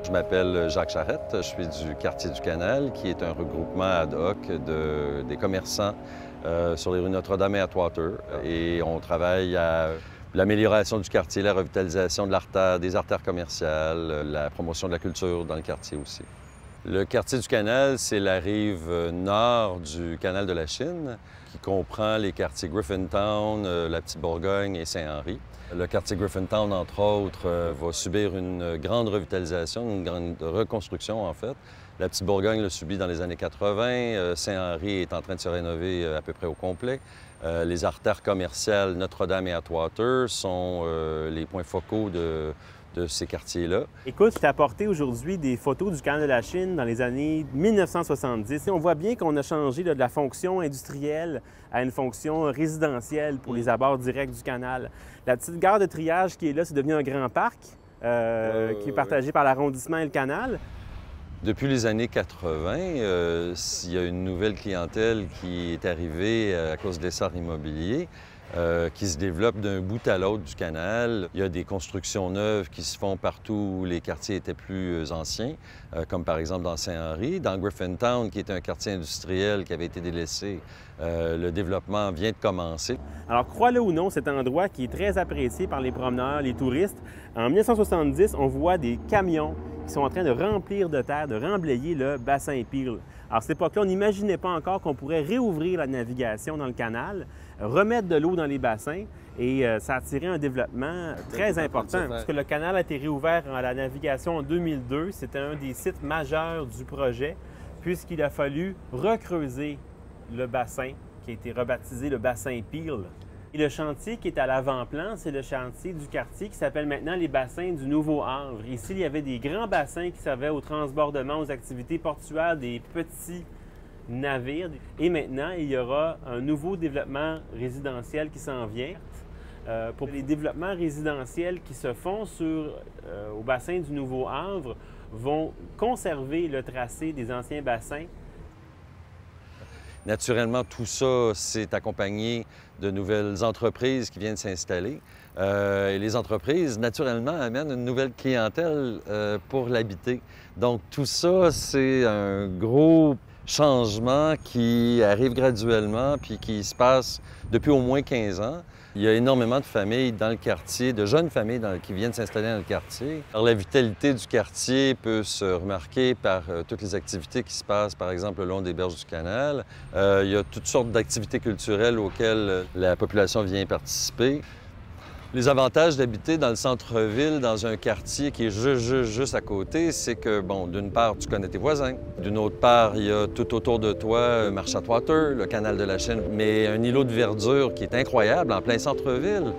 Je m'appelle Jacques Charette, je suis du quartier du Canal, qui est un regroupement ad hoc des commerçants sur les rues Notre-Dame et Atwater. Et on travaille à l'amélioration du quartier, la revitalisation des artères commerciales, la promotion de la culture dans le quartier aussi. Le quartier du Canal, c'est la rive nord du canal de la Chine, qui comprend les quartiers Griffintown, la Petite-Bourgogne et Saint-Henri. Le quartier Griffintown, entre autres, va subir une grande revitalisation, une grande reconstruction, en fait. La Petite-Bourgogne l'a subi dans les années 80. Saint-Henri est en train de se rénover à peu près au complet. Les artères commerciales Notre-Dame et Atwater sont les points focaux de ces quartiers-là. Écoute, je t'ai apporté aujourd'hui des photos du canal de la Chine dans les années 1970. Et on voit bien qu'on a changé de la fonction industrielle à une fonction résidentielle pour les abords directs du canal. La petite gare de triage qui est là, c'est devenu un grand parc qui est partagé par l'arrondissement et le canal. Depuis les années 80, il y a une nouvelle clientèle qui est arrivée à cause de l'essor immobilier. Qui se développe d'un bout à l'autre du canal. Il y a des constructions neuves qui se font partout où les quartiers étaient plus anciens, comme par exemple dans Saint-Henri. Dans Griffintown, qui est un quartier industriel qui avait été délaissé, le développement vient de commencer. Alors, crois-le ou non, cet endroit qui est très apprécié par les promeneurs, les touristes, en 1970, on voit des camions qui sont en train de remplir de terre, de remblayer le bassin Peel. Alors, à cette époque-là, on n'imaginait pas encore qu'on pourrait réouvrir la navigation dans le canal, remettre de l'eau dans les bassins, et ça a attiré un développement très important. Parce que le canal a été réouvert à la navigation en 2002. C'était un des sites majeurs du projet, puisqu'il a fallu recreuser le bassin, qui a été rebaptisé le bassin Peel. Et le chantier qui est à l'avant-plan, c'est le chantier du quartier qui s'appelle maintenant les bassins du Nouveau-Havre. Ici, il y avait des grands bassins qui servaient au transbordement, aux activités portuaires, des petits navires. Et maintenant, il y aura un nouveau développement résidentiel qui s'en vient. Pour les développements résidentiels qui se font au bassin du Nouveau-Havre, vont conserver le tracé des anciens bassins. Naturellement, tout ça, c'est accompagné de nouvelles entreprises qui viennent s'installer. Et les entreprises, naturellement, amènent une nouvelle clientèle pour l'habiter. Donc, tout ça, c'est un gros changement qui arrive graduellement puis qui se passe depuis au moins 15 ans. Il y a énormément de familles dans le quartier, de jeunes familles qui viennent s'installer dans le quartier. Alors, la vitalité du quartier peut se remarquer par toutes les activités qui se passent, par exemple, le long des berges du canal. Il y a toutes sortes d'activités culturelles auxquelles la population vient participer. Les avantages d'habiter dans le centre-ville, dans un quartier qui est juste à côté, c'est que, bon, d'une part, tu connais tes voisins. D'une autre part, il y a tout autour de toi Marche Atwater, le canal de la Chine, mais un îlot de verdure qui est incroyable en plein centre-ville.